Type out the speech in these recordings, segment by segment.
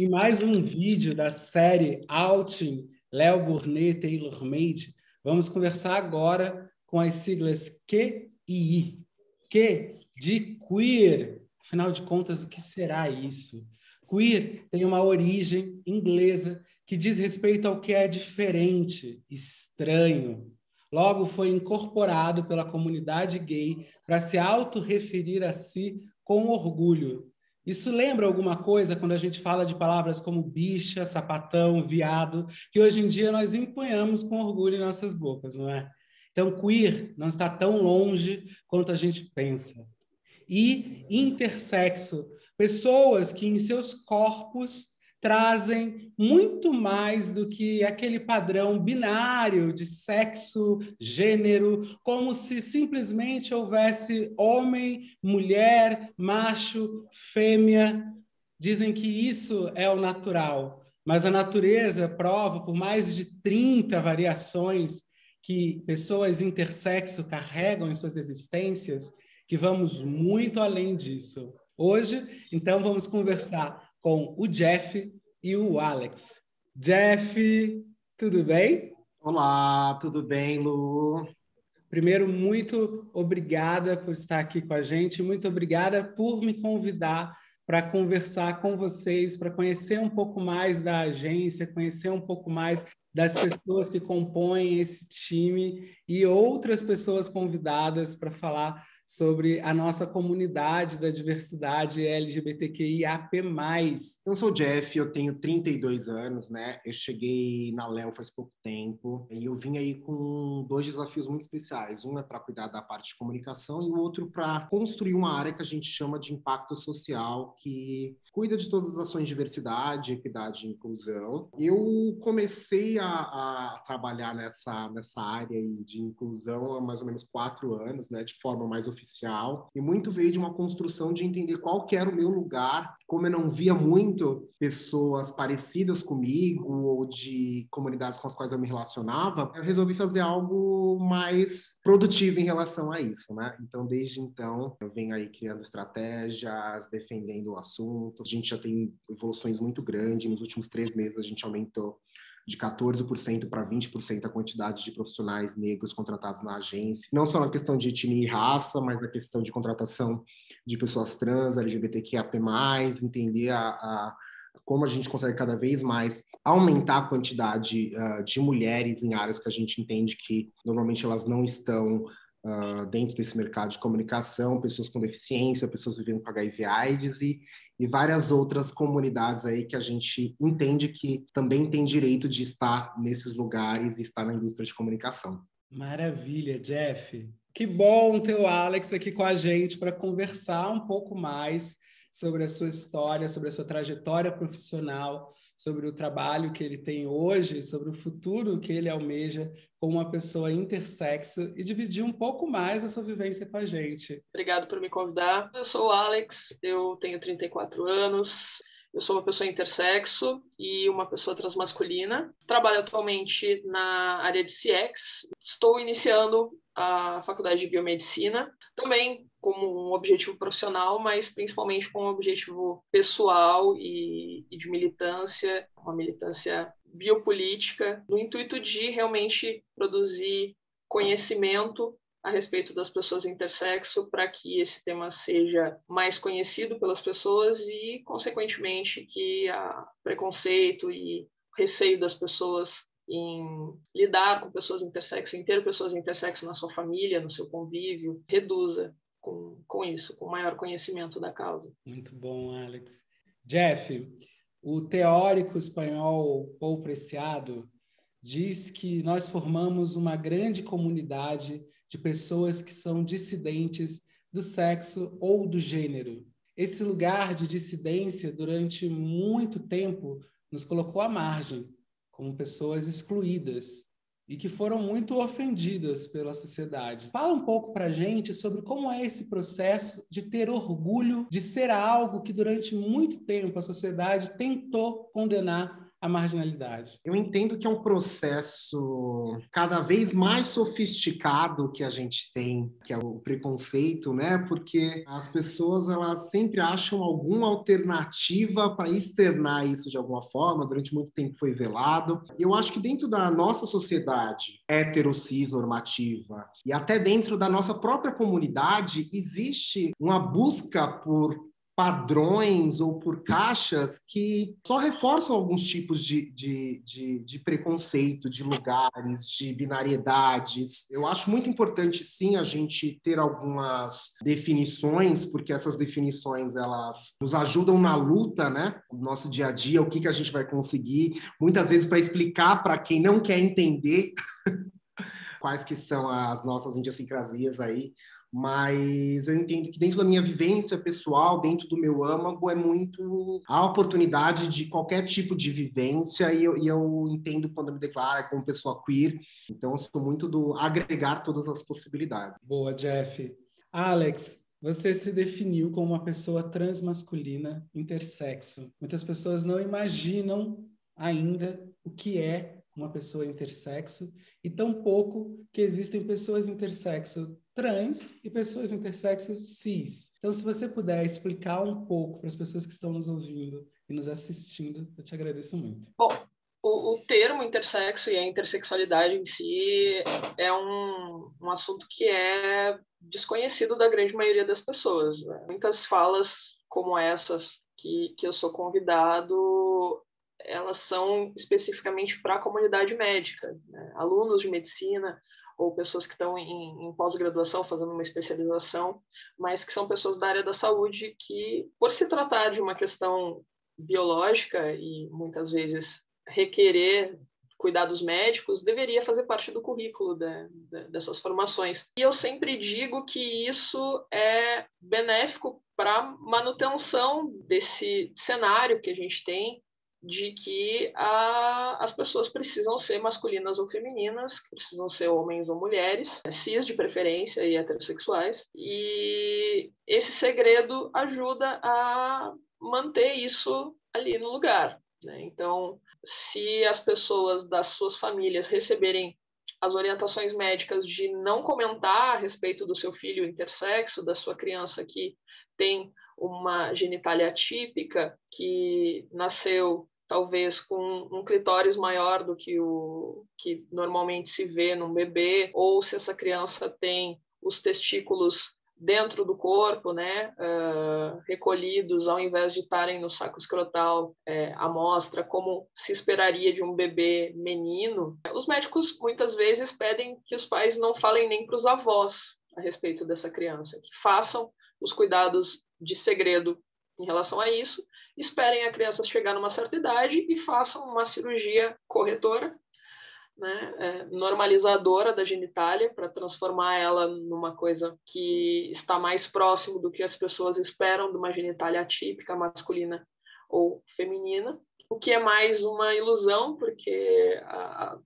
Em mais um vídeo da série Outing, Léo Burnet, Taylor Made, vamos conversar agora com as siglas Q e I. Q de queer. Afinal de contas, o que será isso? Queer tem uma origem inglesa que diz respeito ao que é diferente, estranho. Logo, foi incorporado pela comunidade gay para se autorreferir a si com orgulho. Isso lembra alguma coisa quando a gente fala de palavras como bicha, sapatão, viado, que hoje em dia nós empunhamos com orgulho em nossas bocas, não é? Então, queer não está tão longe quanto a gente pensa. E intersexo, pessoas que em seus corpos trazem muito mais do que aquele padrão binário de sexo, gênero, como se simplesmente houvesse homem, mulher, macho, fêmea. Dizem que isso é o natural, mas a natureza prova por mais de 30 variações que pessoas intersexo carregam em suas existências, que vamos muito além disso. Hoje, então, vamos conversar com o Jeff e o Alex. Jeff, tudo bem? Olá, tudo bem, Lu? Primeiro, muito obrigada por estar aqui com a gente, muito obrigada por me convidar para conversar com vocês, para conhecer um pouco mais da agência, conhecer um pouco mais das pessoas que compõem esse time e outras pessoas convidadas para falar sobre a nossa comunidade da diversidade LGBTQIAP+. Eu sou o Jeff, eu tenho 32 anos, né? Eu cheguei na Léo faz pouco tempo e eu vim aí com dois desafios muito especiais. Um é para cuidar da parte de comunicação e o outro para construir uma área que a gente chama de impacto social, que cuida de todas as ações de diversidade, equidade e inclusão. Eu comecei a trabalhar nessa área aí de inclusão há mais ou menos 4 anos, né, de forma mais oficial, e muito veio de uma construção de entender qual que era o meu lugar. Como eu não via muito pessoas parecidas comigo ou de comunidades com as quais eu me relacionava, eu resolvi fazer algo mais produtivo em relação a isso, né? Então, desde então, eu venho aí criando estratégias, defendendo o assunto. A gente já tem evoluções muito grandes. Nos últimos 3 meses, a gente aumentou de 14% para 20% a quantidade de profissionais negros contratados na agência. Não só na questão de etnia e raça, mas na questão de contratação de pessoas trans, LGBTQIAP+, entender como a gente consegue cada vez mais aumentar a quantidade de mulheres em áreas que a gente entende que normalmente elas não estão dentro desse mercado de comunicação, pessoas com deficiência, pessoas vivendo com HIV/AIDS e várias outras comunidades aí que a gente entende que também tem direito de estar nesses lugares e estar na indústria de comunicação. Maravilha, Jeff. Que bom ter o Alex aqui com a gente para conversar um pouco mais sobre a sua história, sobre a sua trajetória profissional, sobre o trabalho que ele tem hoje, sobre o futuro que ele almeja como uma pessoa intersexo e dividir um pouco mais da sua vivência com a gente. Obrigado por me convidar. Eu sou o Alex, eu tenho 34 anos, eu sou uma pessoa intersexo e uma pessoa transmasculina. Trabalho atualmente na área de CX. Estou iniciando a faculdade de biomedicina, também como um objetivo profissional, mas principalmente com um objetivo pessoal e de militância, uma militância biopolítica, no intuito de realmente produzir conhecimento a respeito das pessoas intersexo para que esse tema seja mais conhecido pelas pessoas e, consequentemente, que o preconceito e receio das pessoas em lidar com pessoas intersexo, em ter pessoas intersexo na sua família, no seu convívio, reduza com isso, com maior conhecimento da causa. Muito bom, Alex. Jeff, o teórico espanhol Paul Preciado diz que nós formamos uma grande comunidade de pessoas que são dissidentes do sexo ou do gênero. Esse lugar de dissidência, durante muito tempo, nos colocou à margem, como pessoas excluídas e que foram muito ofendidas pela sociedade. Fala um pouco para a gente sobre como é esse processo de ter orgulho de ser algo que durante muito tempo a sociedade tentou condenar a marginalidade? Eu entendo que é um processo cada vez mais sofisticado que a gente tem, que é o preconceito, né? Porque as pessoas elas sempre acham alguma alternativa para externar isso de alguma forma. Durante muito tempo foi velado. Eu acho que dentro da nossa sociedade hetero-cis normativa e até dentro da nossa própria comunidade existe uma busca por padrões ou por caixas que só reforçam alguns tipos de preconceito, de lugares, de binariedades. Eu acho muito importante, sim, a gente ter algumas definições, porque essas definições, elas nos ajudam na luta, né? No nosso dia a dia, o que a gente vai conseguir, muitas vezes para explicar para quem não quer entender quais que são as nossas idiosincrasias aí, mas eu entendo que dentro da minha vivência pessoal, dentro do meu âmago, é muito a oportunidade de qualquer tipo de vivência e eu entendo quando eu me declaro como pessoa queer, então eu sou muito do agregar todas as possibilidades. Boa, Jeff. Alex, você se definiu como uma pessoa transmasculina intersexo. Muitas pessoas não imaginam ainda o que é uma pessoa intersexo e tampouco que existem pessoas intersexo trans e pessoas intersexo cis. Então, se você puder explicar um pouco para as pessoas que estão nos ouvindo e nos assistindo, eu te agradeço muito. Bom, o termo intersexo e a intersexualidade em si é um assunto que é desconhecido da grande maioria das pessoas, né? Muitas falas como essas que eu sou convidado, elas são especificamente para a comunidade médica, né? Alunos de medicina ou pessoas que estão em pós-graduação, fazendo uma especialização, mas que são pessoas da área da saúde que, por se tratar de uma questão biológica e muitas vezes requerer cuidados médicos, deveria fazer parte do currículo dessas formações. E eu sempre digo que isso é benéfico para a manutenção desse cenário que a gente tem de que as pessoas precisam ser masculinas ou femininas, precisam ser homens ou mulheres, cis de preferência e heterossexuais, e esse segredo ajuda a manter isso ali no lugar, né? Então, se as pessoas das suas famílias receberem as orientações médicas de não comentar a respeito do seu filho intersexo, da sua criança que tem uma genitália atípica, que nasceu talvez com um clitóris maior do que o que normalmente se vê num bebê, ou se essa criança tem os testículos dentro do corpo, né, recolhidos, ao invés de estarem no saco escrotal, à mostra, como se esperaria de um bebê menino. Os médicos muitas vezes pedem que os pais não falem nem para os avós a respeito dessa criança, que façam os cuidados de segredo em relação a isso, esperem a criança chegar numa certa idade e façam uma cirurgia corretora, né, normalizadora da genitália, para transformar ela numa coisa que está mais próximo do que as pessoas esperam de uma genitália atípica, masculina ou feminina, o que é mais uma ilusão, porque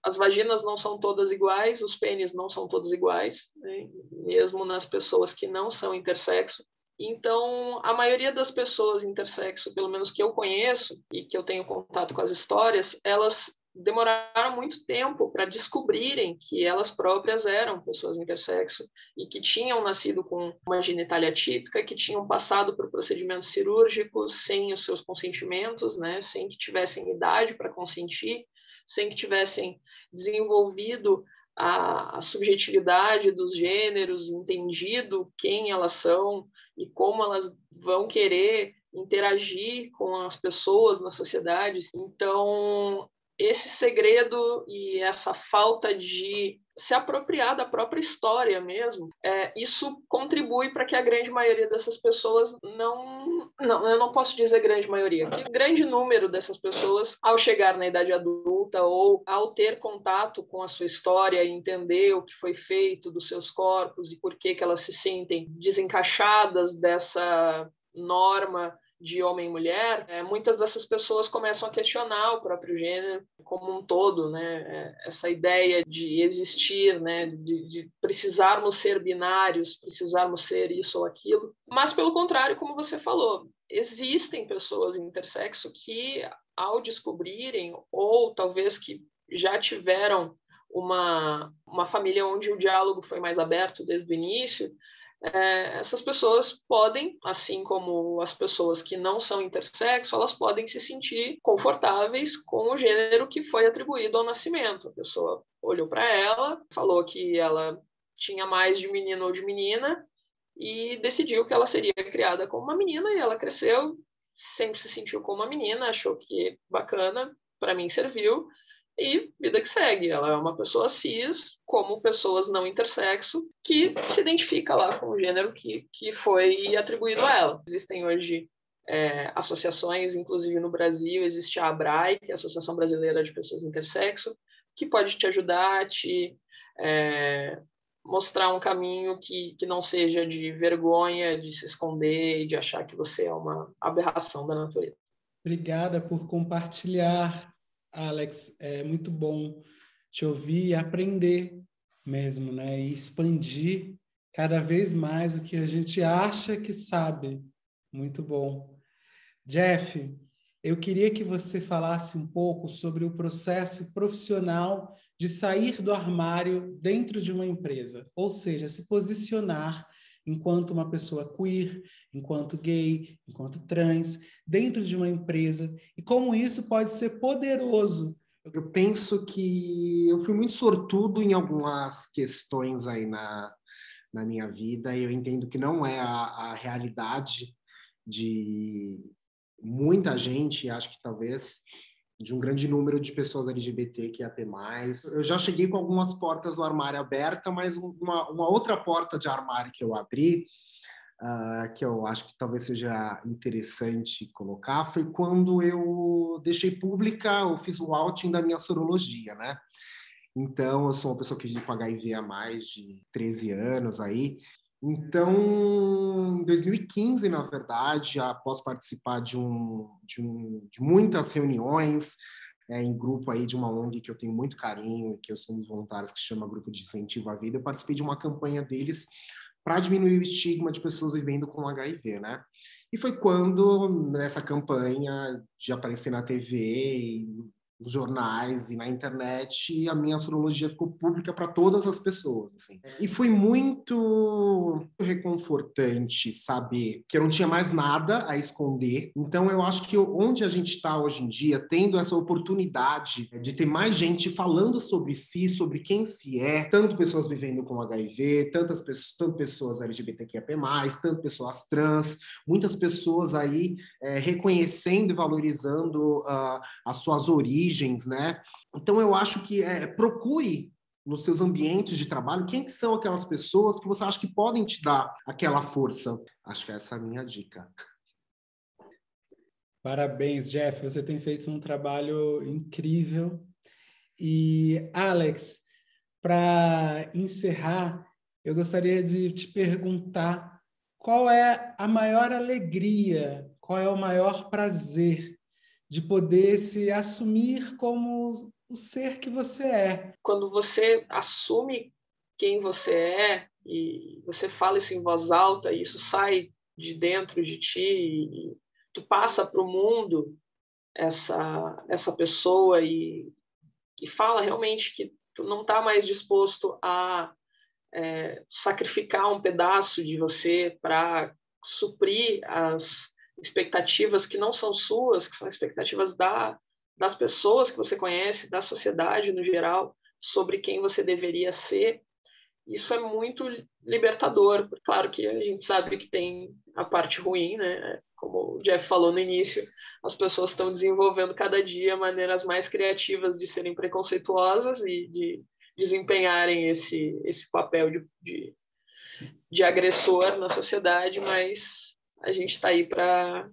as vaginas não são todas iguais, os pênis não são todos iguais, né, mesmo nas pessoas que não são intersexo. Então, a maioria das pessoas intersexo, pelo menos que eu conheço e que eu tenho contato com as histórias, elas demoraram muito tempo para descobrirem que elas próprias eram pessoas intersexo e que tinham nascido com uma genitália típica, que tinham passado por procedimentos cirúrgicos sem os seus consentimentos, né, sem que tivessem idade para consentir, sem que tivessem desenvolvido a subjetividade dos gêneros, entendido quem elas são e como elas vão querer interagir com as pessoas na sociedade. Então, esse segredo e essa falta de se apropriar da própria história mesmo, isso contribui para que a grande maioria dessas pessoas não, eu não posso dizer grande maioria, que grande número dessas pessoas, ao chegar na idade adulta ou ao ter contato com a sua história e entender o que foi feito dos seus corpos e por que elas se sentem desencaixadas dessa norma de homem e mulher, muitas dessas pessoas começam a questionar o próprio gênero como um todo, né? Essa ideia de existir, né? De precisarmos ser binários, precisarmos ser isso ou aquilo. Mas, pelo contrário, como você falou, existem pessoas intersexo que, ao descobrirem, ou talvez que já tiveram uma família onde o diálogo foi mais aberto desde o início, essas pessoas podem, assim como as pessoas que não são intersexo, elas podem se sentir confortáveis com o gênero que foi atribuído ao nascimento. A pessoa olhou para ela, falou que ela tinha mais de menino ou de menina e decidiu que ela seria criada como uma menina, e ela cresceu, sempre se sentiu como uma menina, achou que bacana, para mim serviu, e vida que segue. Ela é uma pessoa cis, como pessoas não intersexo, que se identifica lá com o gênero que foi atribuído a ela. Existem hoje associações, inclusive no Brasil, existe a ABRAE, que é a Associação Brasileira de Pessoas Intersexo, que pode te ajudar a te mostrar um caminho que não seja de vergonha, de se esconder e de achar que você é uma aberração da natureza. Obrigada por compartilhar, Alex. É muito bom te ouvir e aprender mesmo, né? E expandir cada vez mais o que a gente acha que sabe. Muito bom. Jeff, eu queria que você falasse um pouco sobre o processo profissional de sair do armário dentro de uma empresa, ou seja, se posicionar enquanto uma pessoa queer, enquanto gay, enquanto trans, dentro de uma empresa, e como isso pode ser poderoso. Eu penso que eu fui muito sortudo em algumas questões aí na minha vida, e eu entendo que não é a realidade de muita gente, acho que talvez de um grande número de pessoas LGBTQIAP+. Eu já cheguei com algumas portas do armário aberta, mas uma outra porta de armário que eu abri, que eu acho que talvez seja interessante colocar, foi quando eu deixei pública, eu fiz o outing da minha sorologia, né? Então, eu sou uma pessoa que vive com HIV há mais de 13 anos aí. Então, em 2015, na verdade, após participar de muitas reuniões em grupo aí de uma ONG que eu tenho muito carinho, que eu sou um dos voluntários, que se chama Grupo de Incentivo à Vida, eu participei de uma campanha deles para diminuir o estigma de pessoas vivendo com HIV, né? E foi quando, nessa campanha de aparecer na TV, nos jornais e na internet, a minha sorologia ficou pública para todas as pessoas, assim. E foi muito reconfortante saber que eu não tinha mais nada a esconder. Então, eu acho que onde a gente está hoje em dia, tendo essa oportunidade de ter mais gente falando sobre si, sobre quem se é, tanto pessoas vivendo com HIV, tanto pessoas LGBTQIA+, tanto pessoas trans, muitas pessoas aí reconhecendo e valorizando as suas origens, né? Então, eu acho que procure nos seus ambientes de trabalho quem que são aquelas pessoas que você acha que podem te dar aquela força. Acho que essa é a minha dica. Parabéns, Jeff. Você tem feito um trabalho incrível. E, Alex, para encerrar, eu gostaria de te perguntar qual é a maior alegria, qual é o maior prazer de poder se assumir como o ser que você é. Quando você assume quem você é e você fala isso em voz alta, e isso sai de dentro de ti, e tu passa para o mundo essa pessoa e fala realmente que tu não está mais disposto a sacrificar um pedaço de você para suprir as expectativas que não são suas, que são expectativas das pessoas que você conhece, da sociedade no geral, sobre quem você deveria ser. Isso é muito libertador. Claro que a gente sabe que tem a parte ruim, né? Como o Jeff falou no início, as pessoas estão desenvolvendo cada dia maneiras mais criativas de serem preconceituosas e de desempenharem esse papel de agressor na sociedade, mas a gente está aí para,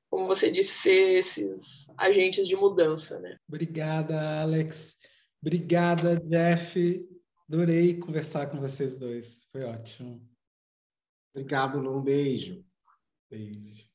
como você disse, ser esses agentes de mudança, né? Obrigada, Alex. Obrigada, Jeff. Adorei conversar com vocês dois. Foi ótimo. Obrigado, Lu. Um beijo. Beijo.